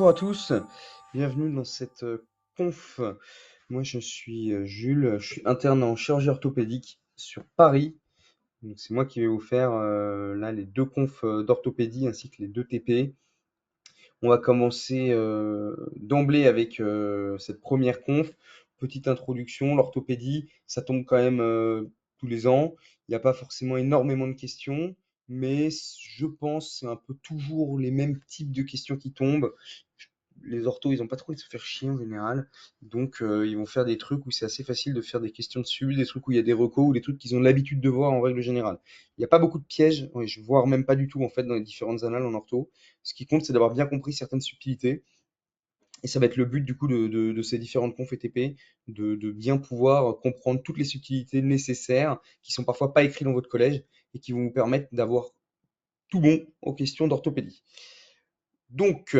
Bonjour à tous, bienvenue dans cette conf. Moi je suis Jules, je suis interne en chirurgie orthopédique sur Paris. Donc c'est moi qui vais vous faire là les deux confs d'orthopédie ainsi que les deux TP. On va commencer d'emblée avec cette première conf. Petite introduction, l'orthopédie, ça tombe quand même tous les ans. Il n'y a pas forcément énormément de questions, mais je pense c'est un peu toujours les mêmes types de questions qui tombent. Les orthos, ils ont pas trop envie de se faire chier en général, donc ils vont faire des trucs où c'est assez facile de faire des questions dessus, des trucs où il y a des recos ou des trucs qu'ils ont l'habitude de voir en règle générale. Il n'y a pas beaucoup de pièges, ouais, je vois même pas du tout en fait dans les différentes annales en ortho. Ce qui compte, c'est d'avoir bien compris certaines subtilités. Et ça va être le but du coup de ces différentes confs ETP, de bien pouvoir comprendre toutes les subtilités nécessaires qui sont parfois pas écrites dans votre collège et qui vont vous permettre d'avoir tout bon aux questions d'orthopédie. Donc,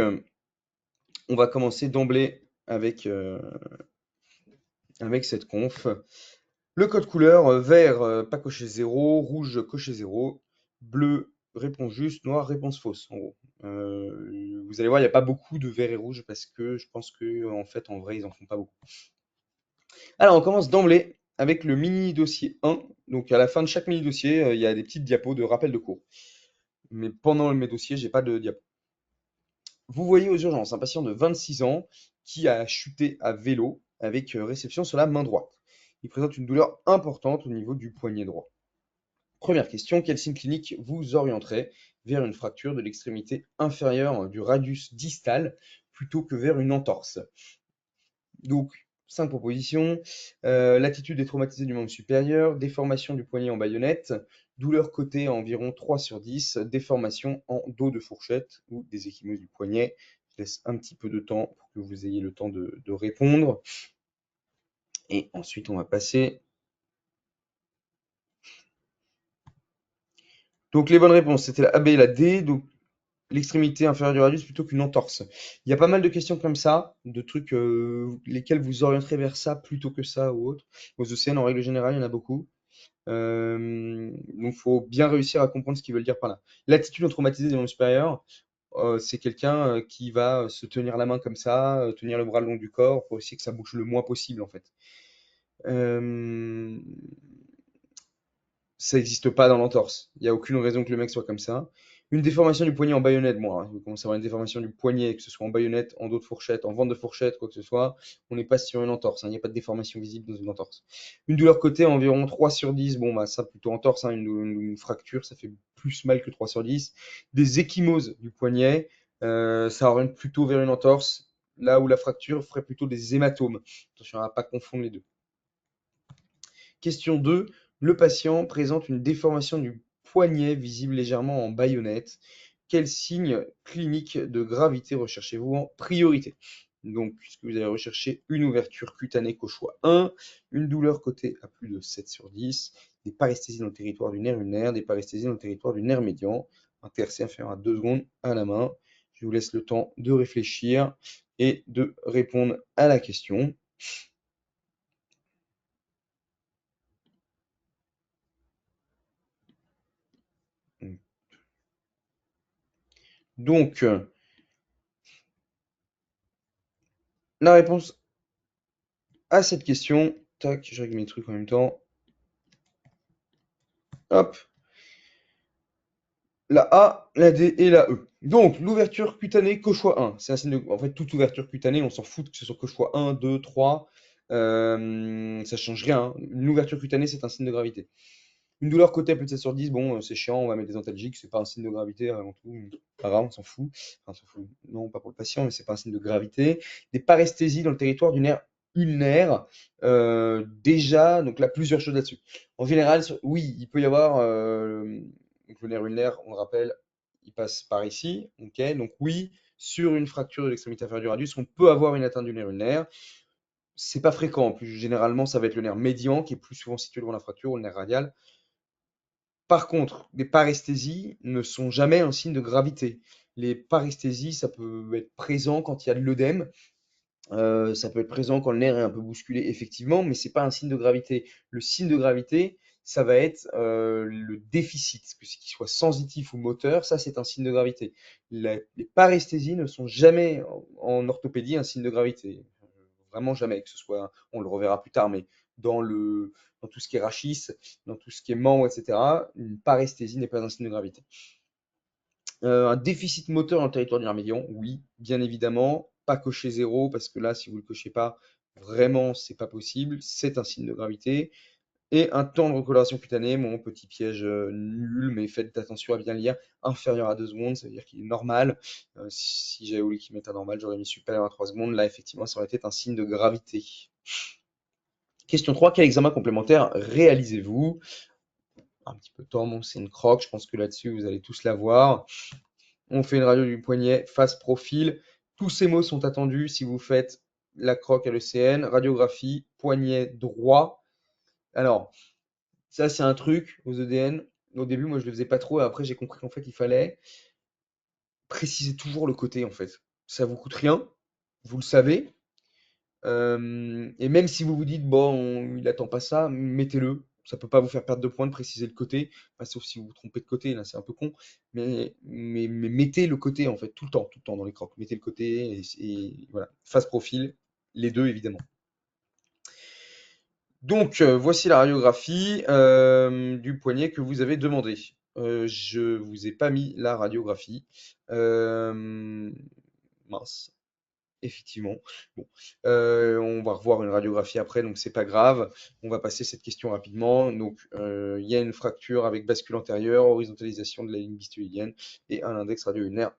on va commencer d'emblée avec cette conf. Le code couleur, vert, pas coché 0, rouge, coché 0, bleu, réponse juste, noir, réponse fausse, en gros. Vous allez voir, il n'y a pas beaucoup de vert et rouge parce que je pense que en fait, en vrai, ils en font pas beaucoup. Alors, on commence d'emblée avec le mini dossier 1. Donc, à la fin de chaque mini dossier, il y a des petites diapos de rappel de cours. Mais pendant mes dossiers, j'ai pas de diapo. Vous voyez aux urgences un patient de 26 ans qui a chuté à vélo avec réception sur la main droite. Il présente une douleur importante au niveau du poignet droit. Première question, quel signe clinique vous orienterait vers une fracture de l'extrémité inférieure du radius distal plutôt que vers une entorse? Donc, 5 propositions. L'attitude est traumatisée du membre supérieur, déformation du poignet en baïonnette, douleur côté à environ 3 sur 10, déformation en dos de fourchette ou des ecchymoses du poignet. Je laisse un petit peu de temps pour que vous ayez le temps de répondre. Et ensuite, on va passer. Donc, les bonnes réponses, c'était la A, B et la D. Donc, l'extrémité inférieure du radius plutôt qu'une entorse. Il y a pas mal de questions comme ça, de trucs lesquels vous orienterez vers ça plutôt que ça ou autre. Aux ECN, en règle générale, il y en a beaucoup. Donc, il faut bien réussir à comprendre ce qu'ils veulent dire par là. L'attitude traumatisée des membres supérieurs, c'est quelqu'un qui va se tenir la main comme ça, tenir le bras le long du corps pour essayer que ça bouge le moins possible en fait. Euh, Ça n'existe pas dans l'entorse. Il n'y a aucune raison que le mec soit comme ça. Une déformation du poignet en baïonnette, bon, hein, vous commencez à avoir une déformation du poignet, que ce soit en baïonnette, en dos de fourchette, en vente de fourchette, quoi que ce soit, on n'est pas sur une entorse, hein, il n'y a pas de déformation visible dans une entorse. Une douleur côté à environ 3 sur 10, bon, bah, ça plutôt entorse, hein, une fracture, ça fait plus mal que 3 sur 10. Des ecchymoses du poignet, ça oriente plutôt vers une entorse, là où la fracture ferait plutôt des hématomes. Attention à ne pas confondre les deux. Question 2. Le patient présente une déformation du poignet visible légèrement en baïonnette. Quel signe clinique de gravité recherchez-vous en priorité? Donc, puisque vous allez rechercher une ouverture cutanée qu'au choix 1, une douleur côté à plus de 7 sur 10, des paresthésies dans le territoire du nerf ulnaire, des paresthésies dans le territoire du nerf médian, un TRC inférieur à 2 secondes à la main. Je vous laisse le temps de réfléchir et de répondre à la question. Donc, la réponse à cette question, tac, je règle mes trucs en même temps. Hop, la A, la D et la E. Donc, l'ouverture cutanée qu'au choix 1. C'est un signe de... En fait, toute ouverture cutanée, on s'en fout que ce soit qu'au choix 1, 2, 3. Ça change rien, hein. Une ouverture cutanée, c'est un signe de gravité. Une douleur côté à plus de 7 sur 10, bon, c'est chiant, on va mettre des antalgiques, c'est pas un signe de gravité avant tout. Pas grave, on s'en fout. Enfin, on s'en fout. Non, pas pour le patient, mais c'est pas un signe de gravité. Des paresthésies dans le territoire du nerf ulnaire. Déjà, donc là, plusieurs choses là-dessus. En général, oui, il peut y avoir donc le nerf ulnaire, on le rappelle, il passe par ici. Ok, donc oui, sur une fracture de l'extrémité inférieure du radius, on peut avoir une atteinte du nerf ulnaire. C'est pas fréquent. Plus généralement, ça va être le nerf médian qui est plus souvent situé devant la fracture ou le nerf radial. Par contre, les paresthésies ne sont jamais un signe de gravité. Les paresthésies, ça peut être présent quand il y a de l'œdème, ça peut être présent quand le nerf est un peu bousculé, effectivement, mais c'est pas un signe de gravité. Le signe de gravité, ça va être le déficit, que ce qui soit sensitif ou moteur, ça c'est un signe de gravité. Les paresthésies ne sont jamais en orthopédie un signe de gravité. Vraiment jamais, que ce soit, on le reverra plus tard, mais dans dans tout ce qui est rachis, dans tout ce qui est membre, etc., une paresthésie n'est pas un signe de gravité. Un déficit moteur dans le territoire du nerf médian, oui, bien évidemment. Pas cocher 0, parce que là, si vous ne le cochez pas, vraiment, c'est pas possible. C'est un signe de gravité. Et un temps de recoloration cutanée, mon petit piège nul, mais faites attention à bien lire, inférieur à 2 secondes, ça veut dire qu'il est normal. Si j'avais voulu qu'il mette un normal, j'aurais mis supérieur à 3 secondes. Là, effectivement, ça aurait été un signe de gravité. Question 3, quel examen complémentaire réalisez-vous? Un petit peu de temps, bon, c'est une croque, je pense que là-dessus, vous allez tous la voir. On fait une radio du poignet face profil. Tous ces mots sont attendus si vous faites la croque à l'ECN. Radiographie, poignet droit. Alors, ça, c'est un truc aux EDN. Au début, moi, je le faisais pas trop. Et après, j'ai compris qu'en fait, il fallait préciser toujours le côté, en fait. Ça vous coûte rien. Vous le savez. Et même si vous vous dites, bon, il attend pas ça, mettez-le. Ça peut pas vous faire perdre de points de préciser le côté, enfin, sauf si vous vous trompez de côté, là c'est un peu con. Mais mettez le côté en fait, tout le temps dans les crocs. Mettez le côté et voilà. Face profil, les deux évidemment. Donc voici la radiographie du poignet que vous avez demandé. Je vous ai pas mis la radiographie. Mince. Effectivement. Bon, on va revoir une radiographie après, donc c'est pas grave. On va passer cette question rapidement. Donc, il y a une fracture avec bascule antérieure, horizontalisation de la ligne bistylienne et un index radio-ulnaire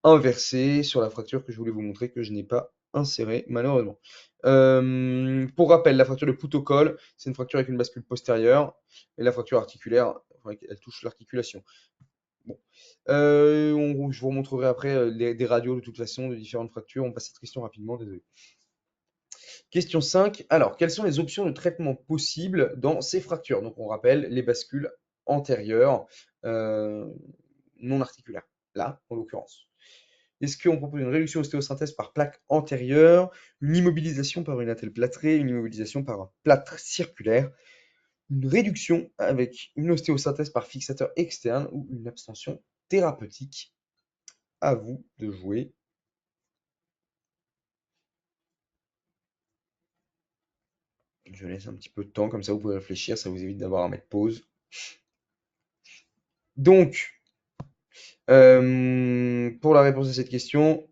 inversé sur la fracture que je voulais vous montrer que je n'ai pas insérée malheureusement. Pour rappel, la fracture de pouce-au-col, c'est une fracture avec une bascule postérieure et la fracture articulaire, elle touche l'articulation. Bon. Je vous remontrerai après des radios de toute façon de différentes fractures. On passe cette question rapidement, désolé. Question 5. Alors, quelles sont les options de traitement possibles dans ces fractures? Donc, on rappelle les bascules antérieures euh, non articulaires, là, en l'occurrence. Est-ce qu'on propose une réduction ostéosynthèse par plaque antérieure, une immobilisation par une attelle plâtrée, une immobilisation par un plâtre circulaire, une réduction avec une ostéosynthèse par fixateur externe ou une abstention thérapeutique? À vous de jouer. Je laisse un petit peu de temps, comme ça vous pouvez réfléchir, ça vous évite d'avoir à mettre pause. Donc, pour la réponse à cette question,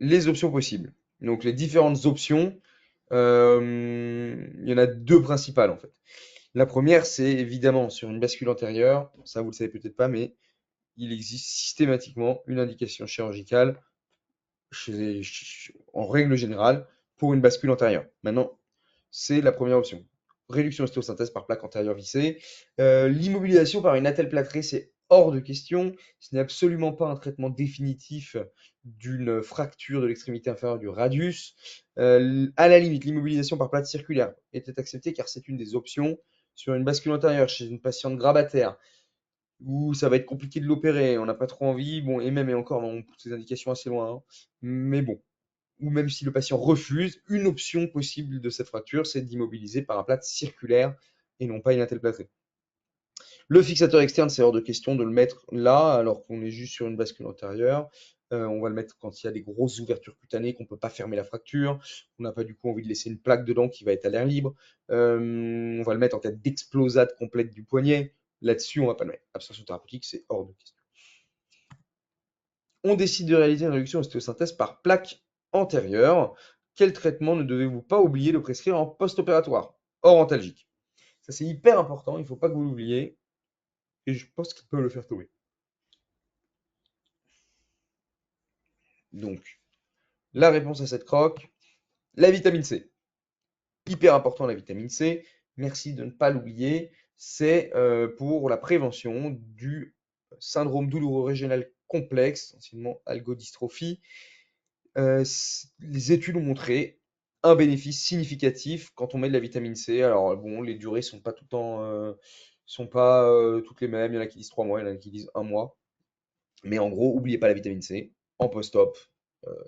les options possibles. Donc, les différentes options, il y en a deux principales en fait. La première, c'est évidemment sur une bascule antérieure, ça vous le savez peut-être pas, mais il existe systématiquement une indication chirurgicale en règle générale pour une bascule antérieure. Maintenant, c'est la première option. Réduction ostéosynthèse par plaque antérieure vissée. L'immobilisation par une attelle plâtrée, c'est hors de question. Ce n'est absolument pas un traitement définitif d'une fracture de l'extrémité inférieure du radius. À la limite, l'immobilisation par plâtre circulaire était acceptée car c'est une des options. Sur une bascule antérieure chez une patiente grabataire, où ça va être compliqué de l'opérer, on n'a pas trop envie, bon, et même et encore, on pousse ces indications assez loin, hein. Mais bon, ou même si le patient refuse, une option possible de cette fracture, c'est d'immobiliser par un plâtre circulaire et non pas une attelle plâtrée. Le fixateur externe, c'est hors de question de le mettre là, alors qu'on est juste sur une bascule antérieure. On va le mettre quand il y a des grosses ouvertures cutanées, qu'on ne peut pas fermer la fracture. On n'a pas du coup envie de laisser une plaque dedans qui va être à l'air libre. On va le mettre en cas d'explosade complète du poignet. Là-dessus, on ne va pas le mettre. Abstention thérapeutique, c'est hors de question. On décide de réaliser une réduction ostéosynthèse par plaque antérieure. Quel traitement ne devez-vous pas oublier de prescrire en post-opératoire, hors antalgique? Ça, c'est hyper important, il ne faut pas que vous l'oubliez. Et je pense qu'il peut le faire tomber. Donc, la réponse à cette croque, la vitamine C. Hyper important la vitamine C. Merci de ne pas l'oublier. C'est pour la prévention du syndrome douloureux régional complexe, anciennement algodystrophie. Les études ont montré un bénéfice significatif quand on met de la vitamine C. Alors bon, les durées sont pas tout le temps, sont pas toutes les mêmes. Il y en a qui disent 3 mois, il y en a qui disent 1 mois. Mais en gros, n'oubliez pas la vitamine C en post-op,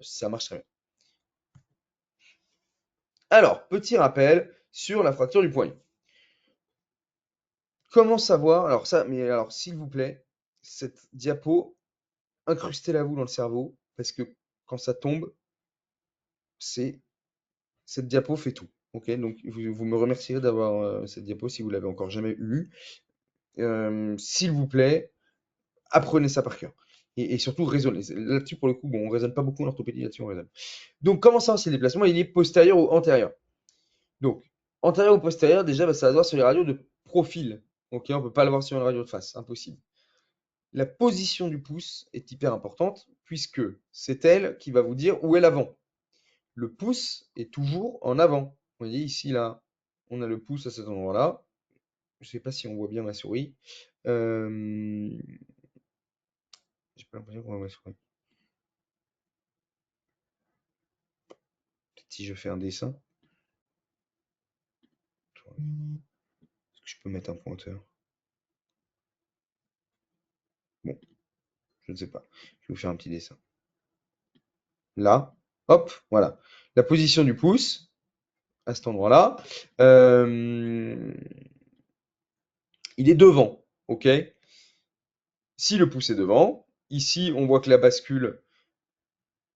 ça marche très bien. Alors, petit rappel sur la fracture du poignet. Comment savoir? Alors ça, mais alors s'il vous plaît, cette diapo, incrustez-la vous dans le cerveau, parce que quand ça tombe, c'est cette diapo fait tout. Ok, donc vous me remercierez d'avoir cette diapo si vous l'avez encore jamais eue. S'il vous plaît, apprenez ça par cœur. Et surtout, raisonnez. Là-dessus, pour le coup, bon, on raisonne pas beaucoup en orthopédie, là-dessus, on raisonne. Donc, comment savoir si le déplacement, il est postérieur ou antérieur? Donc, antérieur ou postérieur, déjà, bah, ça va se voir sur les radios de profil. Ok, on peut pas le voir sur une radio de face, impossible. La position du pouce est hyper importante, puisque c'est elle qui va vous dire où est l'avant. Le pouce est toujours en avant. Vous voyez ici, là, on a le pouce à cet endroit-là. Je ne sais pas si on voit bien ma souris. Euh, J'ai pas l'impression qu'on voit ma souris. Peut-être si je fais un dessin. Est-ce que je peux mettre un pointeur? Bon, je ne sais pas. Je vais vous faire un petit dessin. Là, hop, voilà. La position du pouce, à cet endroit-là, il est devant, ok? Si le pouce est devant, ici, on voit que la bascule,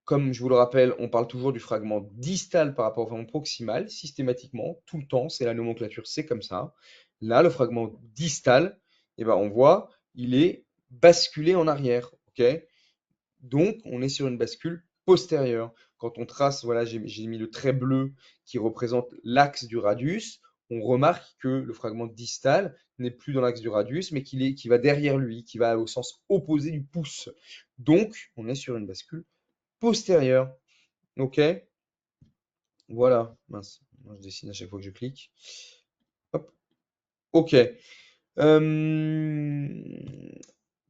comme je vous le rappelle, on parle toujours du fragment distal par rapport au fragment proximal, systématiquement, tout le temps, c'est la nomenclature, c'est comme ça. Là, le fragment distal, eh ben, on voit, il est basculé en arrière, ok? Donc, on est sur une bascule postérieure. Quand on trace, voilà, j'ai mis le trait bleu qui représente l'axe du radius, on remarque que le fragment distal n'est plus dans l'axe du radius, mais qui va derrière lui, qui va au sens opposé du pouce. Donc, on est sur une bascule postérieure. Ok? Voilà. Mince. Moi, je dessine à chaque fois que je clique. Hop. Ok.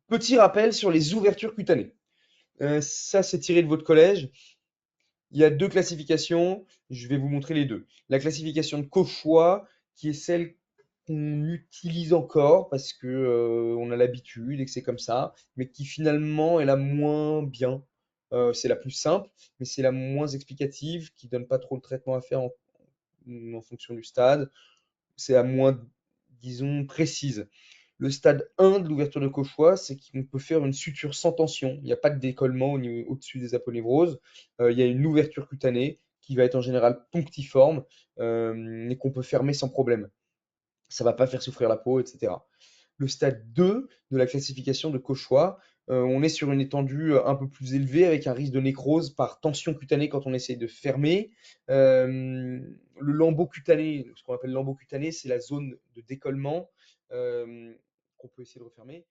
Petit rappel sur les ouvertures cutanées. Ça, c'est tiré de votre collège. Il y a deux classifications, je vais vous montrer les deux. La classification de Cauchois, qui est celle qu'on utilise encore parce que on a l'habitude et que c'est comme ça, mais qui finalement est la moins bien. C'est la plus simple, mais c'est la moins explicative, qui donne pas trop le traitement à faire en fonction du stade. C'est la moins, disons, précise. Le stade 1 de l'ouverture de Cauchois, c'est qu'on peut faire une suture sans tension. Il n'y a pas de décollement au-dessus des aponevroses. Il y a une ouverture cutanée qui va être en général punctiforme et qu'on peut fermer sans problème. Ça ne va pas faire souffrir la peau, etc. Le stade 2 de la classification de Cauchois, on est sur une étendue un peu plus élevée avec un risque de nécrose par tension cutanée quand on essaye de fermer. Le lambeau cutané, ce qu'on appelle lambeau cutané, c'est la zone de décollement qu'on peut essayer de refermer.